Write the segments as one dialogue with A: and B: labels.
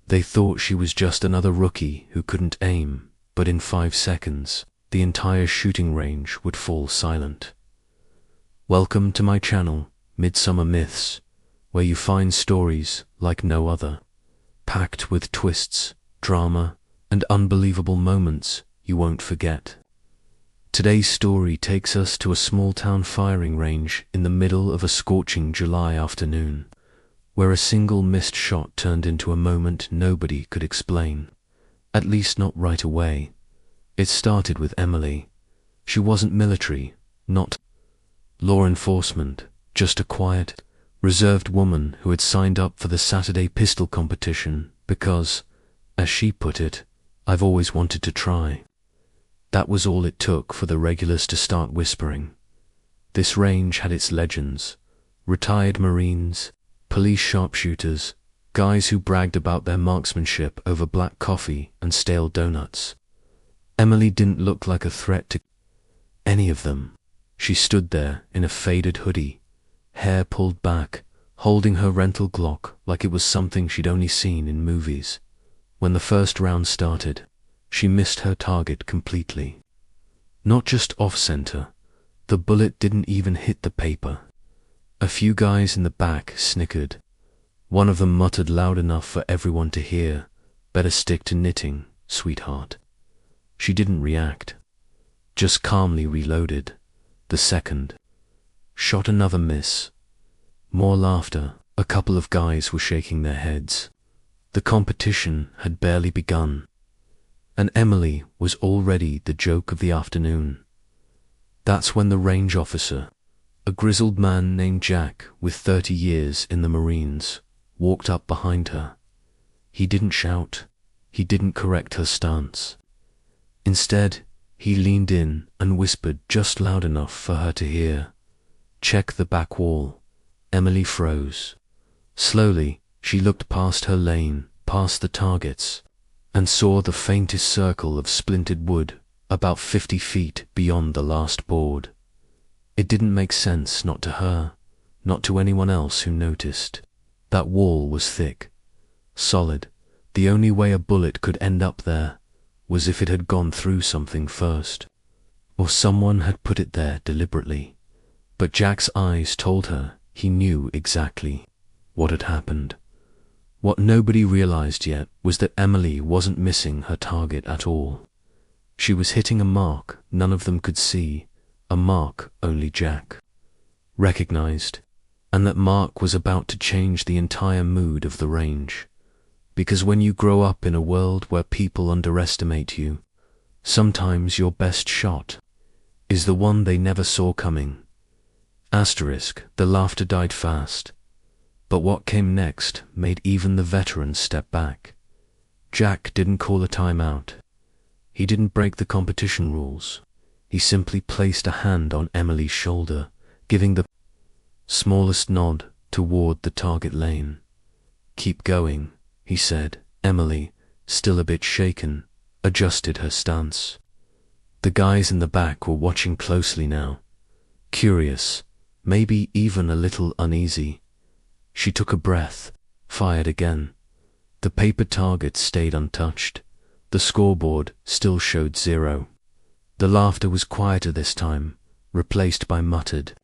A: They thought she was just another rookie who couldn't aim, but in 5 seconds, the entire shooting range would fall silent. Welcome to my channel, Midsummer Myths, where you find stories like no other, packed with twists, drama, and unbelievable moments you won't forget. Today's story takes us to a small-town firing range in the middle of a scorching July afternoon, where a single missed shot turned into a moment nobody could explain, at least not right away. It started with Emily. She wasn't military, not law enforcement, just a quiet, reserved woman who had signed up for the Saturday pistol competition because, as she put it, "I've always wanted to try." That was all it took for the regulars to start whispering. This range had its legends: retired Marines, police sharpshooters, guys who bragged about their marksmanship over black coffee and stale donuts. Emily didn't look like a threat to any of them. She stood there in a faded hoodie, hair pulled back, holding her rental Glock like it was something she'd only seen in movies. When the first round started, she missed her target completely. Not just off-center, the bullet didn't even hit the paper. A few guys in the back snickered. One of them muttered loud enough for everyone to hear, "Better stick to knitting, sweetheart." She didn't react, just calmly reloaded. The second shot, another miss. More laughter. A couple of guys were shaking their heads. The competition had barely begun, and Emily was already the joke of the afternoon. That's when the range officer, a grizzled man named Jack with 30 years in the Marines, walked up behind her. He didn't shout. He didn't correct her stance. Instead, he leaned in and whispered just loud enough for her to hear, "Check the back wall." Emily froze. Slowly, she looked past her lane, past the targets, and saw the faintest circle of splintered wood about 50 feet beyond the last board. It didn't make sense, not to her, not to anyone else who noticed. That wall was thick, solid. The only way a bullet could end up there was if it had gone through something first, or someone had put it there deliberately. But Jack's eyes told her he knew exactly what had happened. What nobody realized yet was that Emily wasn't missing her target at all. She was hitting a mark none of them could see, a mark only Jack recognized, and that mark was about to change the entire mood of the range. Because when you grow up in a world where people underestimate you, sometimes your best shot is the one they never saw coming. The laughter died fast, but what came next made even the veterans step back. Jack didn't call a timeout. He didn't break the competition rules. He simply placed a hand on Emily's shoulder, giving the smallest nod toward the target lane. "Keep going," he said. Emily, still a bit shaken, adjusted her stance. The guys in the back were watching closely now, curious, maybe even a little uneasy. She took a breath, fired again. The paper target stayed untouched. The scoreboard still showed 0. The laughter was quieter this time, replaced by muttered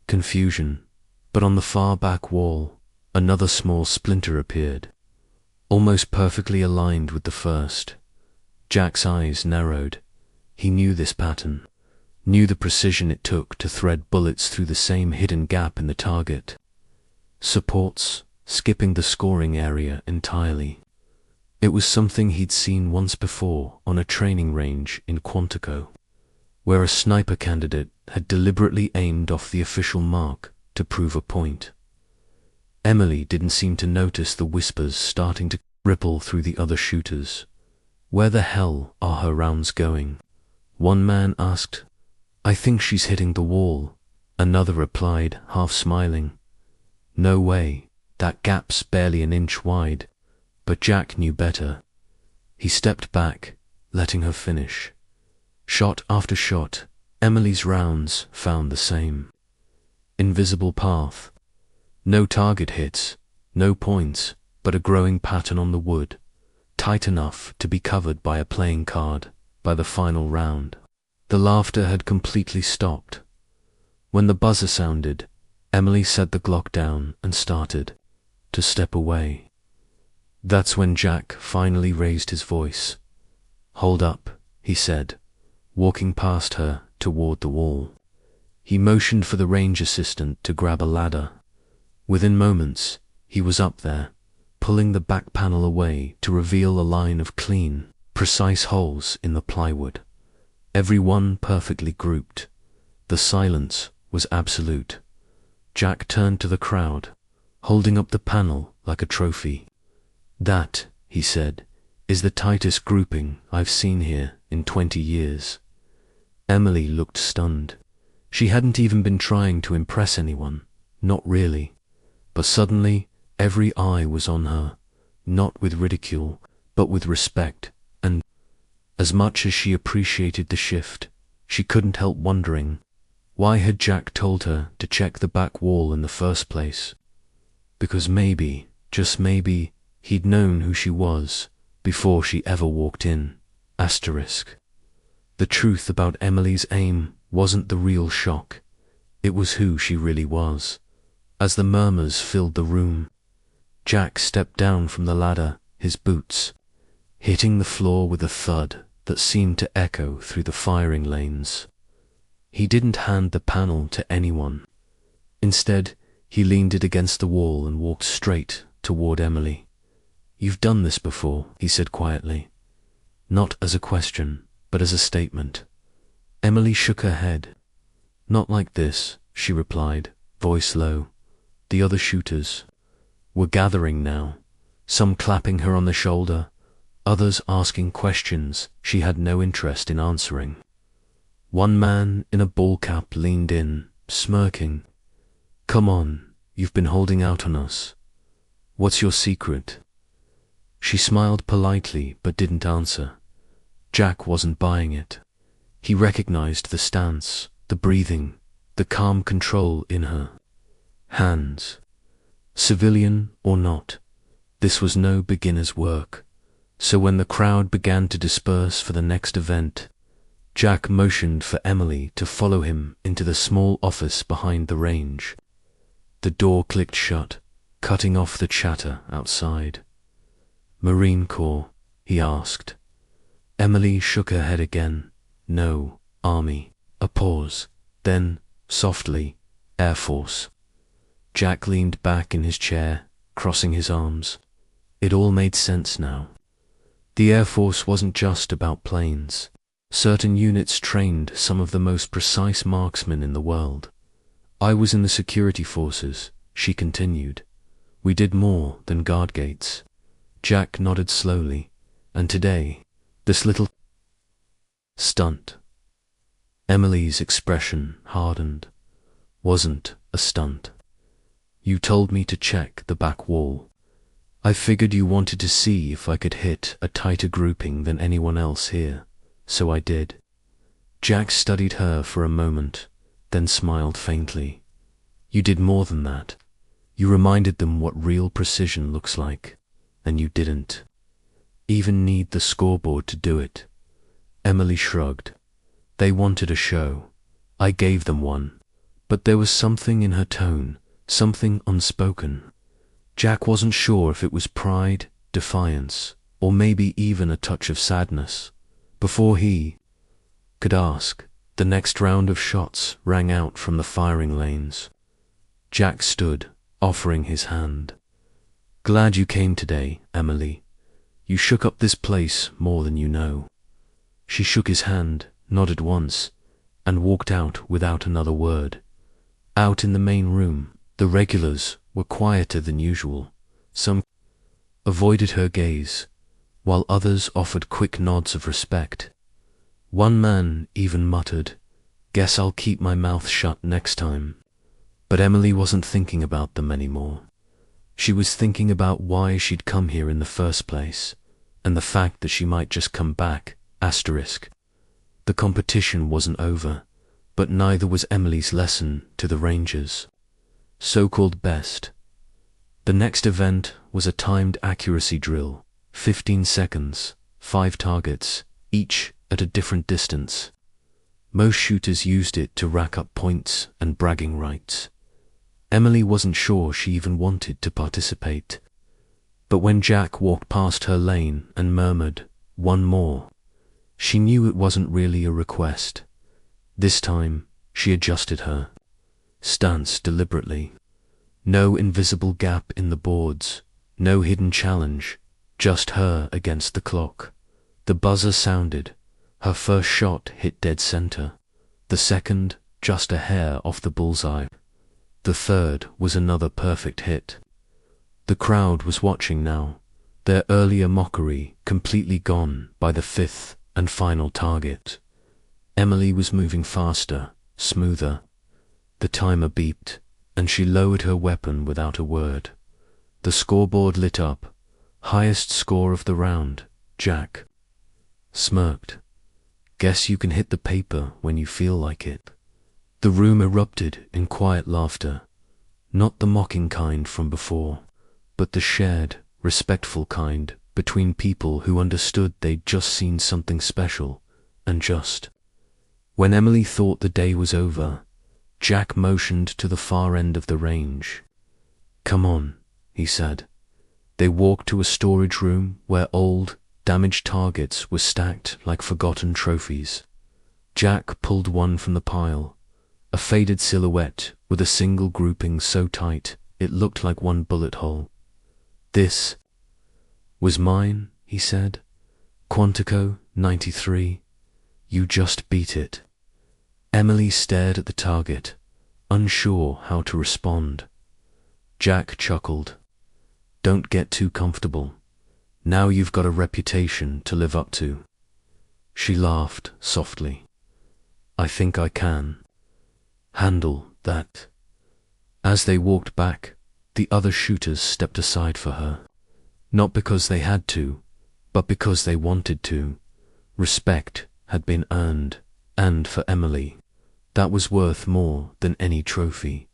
A: confusion. But on the far back wall, another small splinter appeared, almost perfectly aligned with the first. Jack's eyes narrowed. He knew this pattern, knew the precision it took to thread bullets through the same hidden gap in the target. Supports, skipping the scoring area entirely. It was something he'd seen once before on a training range in Quantico, where a sniper candidate had deliberately aimed off the official mark to prove a point. Emily didn't seem to notice the whispers starting to ripple through the other shooters. "Where the hell are her rounds going?" one man asked. "I think she's hitting the wall," another replied, half smiling. "No way, that gap's barely an inch wide." But Jack knew better. He stepped back, letting her finish. Shot after shot, Emily's rounds found the same invisible path. No target hits, no points, but a growing pattern on the wood, tight enough to be covered by a playing card. By the final round, the laughter had completely stopped. When the buzzer sounded, Emily set the Glock down and started to step away. That's when Jack finally raised his voice. "Hold up," he said, walking past her toward the wall. He motioned for the range assistant to grab a ladder. Within moments, he was up there, pulling the back panel away to reveal a line of clean, precise holes in the plywood, every one perfectly grouped. The silence was absolute. Jack turned to the crowd, holding up the panel like a trophy. "That," he said, "is the tightest grouping I've seen here in 20 years. Emily looked stunned. She hadn't even been trying to impress anyone, not really. But suddenly, every eye was on her, not with ridicule, but with respect, and as much as she appreciated the shift, she couldn't help wondering, why had Jack told her to check the back wall in the first place? Because maybe, just maybe, he'd known who she was before she ever walked in. Asterisk. The truth about Emily's aim wasn't the real shock. It was who she really was. As the murmurs filled the room, Jack stepped down from the ladder, his boots hitting the floor with a thud that seemed to echo through the firing lanes. He didn't hand the panel to anyone. Instead, he leaned it against the wall and walked straight toward Emily. "You've done this before," he said quietly. Not as a question, but as a statement. Emily shook her head. "Not like this," she replied, voice low. The other shooters were gathering now, some clapping her on the shoulder, others asking questions she had no interest in answering. One man in a ball cap leaned in, smirking. "Come on, you've been holding out on us. What's your secret?" She smiled politely but didn't answer. Jack wasn't buying it. He recognized the stance, the breathing, the calm control in her hands. Civilian or not, this was no beginner's work. So when the crowd began to disperse for the next event, Jack motioned for Emily to follow him into the small office behind the range. The door clicked shut, cutting off the chatter outside. "Marine Corps?" he asked. Emily shook her head again. "No, Army." A pause. Then, softly, "Air Force." Jack leaned back in his chair, crossing his arms. It all made sense now. The Air Force wasn't just about planes. Certain units trained some of the most precise marksmen in the world. "I was in the security forces," she continued. "We did more than guard gates." Jack nodded slowly. "And today, this little stunt." Emily's expression hardened. "Wasn't a stunt. You told me to check the back wall. I figured you wanted to see if I could hit a tighter grouping than anyone else here, so I did." Jack studied her for a moment, then smiled faintly. "You did more than that. You reminded them what real precision looks like, and you didn't even need the scoreboard to do it." Emily shrugged. "They wanted a show. I gave them one. But there was something in her tone, something unspoken. Jack wasn't sure if it was pride, defiance, or maybe even a touch of sadness. Before he could ask, the next round of shots rang out from the firing lanes. Jack stood, offering his hand. "Glad you came today, Emily. You shook up this place more than you know." She shook his hand, nodded once, and walked out without another word. Out in the main room, the regulars were quieter than usual. Some avoided her gaze, while others offered quick nods of respect. One man even muttered, "Guess I'll keep my mouth shut next time." But Emily wasn't thinking about them anymore. She was thinking about why she'd come here in the first place, and the fact that she might just come back. Asterisk. The competition wasn't over, but neither was Emily's lesson to the Rangers. So-called best. The next event was a timed accuracy drill, 15 seconds, 5 targets, each at a different distance. Most shooters used it to rack up points and bragging rights. Emily wasn't sure she even wanted to participate. But when Jack walked past her lane and murmured, "One more," she knew it wasn't really a request. This time, she adjusted her stance deliberately. No invisible gap in the boards, no hidden challenge, just her against the clock. The buzzer sounded. Her first shot hit dead center. The second, just a hair off the bullseye. The third was another perfect hit. The crowd was watching now, their earlier mockery completely gone by the fifth and final target. Emily was moving faster, smoother. The timer beeped, and she lowered her weapon without a word. The scoreboard lit up. Highest score of the round, Jack smirked. "Guess you can hit the paper when you feel like it." The room erupted in quiet laughter, not the mocking kind from before, but the shared, respectful kind between people who understood they'd just seen something special and just. When Emily thought the day was over, Jack motioned to the far end of the range. "Come on," he said. They walked to a storage room where old, damaged targets were stacked like forgotten trophies. Jack pulled one from the pile, a faded silhouette with a single grouping so tight it looked like one bullet hole. "This was mine," he said. "Quantico, 93. You just beat it." Emily stared at the target, unsure how to respond. Jack chuckled. "Don't get too comfortable. Now you've got a reputation to live up to." She laughed softly. "I think I can handle that." As they walked back, the other shooters stepped aside for her. Not because they had to, but because they wanted to. Respect had been earned, and for Emily, that was worth more than any trophy.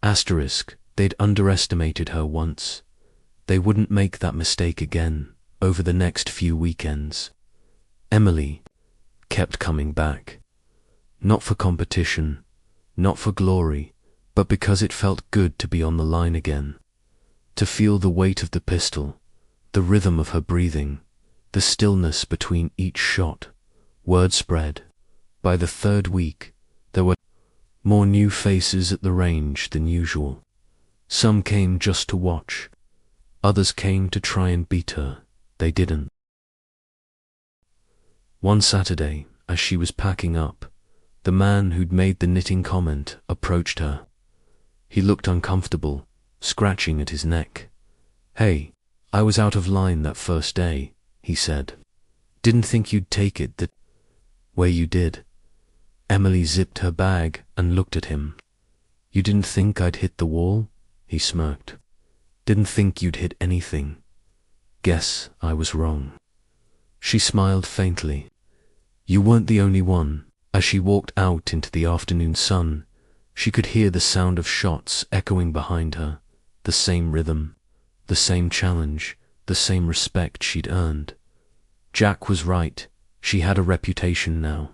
A: Asterisk, they'd underestimated her once. They wouldn't make that mistake again over the next few weekends. Emily kept coming back. Not for competition, not for glory, but because it felt good to be on the line again. To feel the weight of the pistol, the rhythm of her breathing, the stillness between each shot. Word spread. By the third week, there were more new faces at the range than usual. Some came just to watch. Others came to try and beat her. They didn't. One Saturday, as she was packing up, the man who'd made the knitting comment approached her. He looked uncomfortable, scratching at his neck. "Hey, I was out of line that first day," he said. "Didn't think you'd take it that way you did." Emily zipped her bag and looked at him. "You didn't think I'd hit the wall?" he smirked. "Didn't think you'd hit anything. Guess I was wrong." She smiled faintly. "You weren't the only one." As she walked out into the afternoon sun, she could hear the sound of shots echoing behind her, the same rhythm, the same challenge, the same respect she'd earned. Jack was right. She had a reputation now.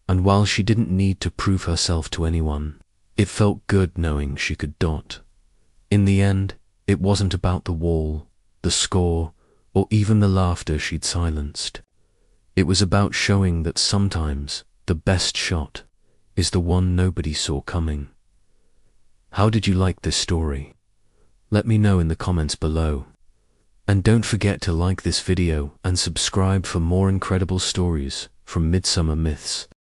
A: And while she didn't need to prove herself to anyone, it felt good knowing she could dot. In the end, it wasn't about the wall, the score, or even the laughter she'd silenced. It was about showing that sometimes the best shot is the one nobody saw coming. How did you like this story? Let me know in the comments below. And don't forget to like this video and subscribe for more incredible stories from Midsummer Myths.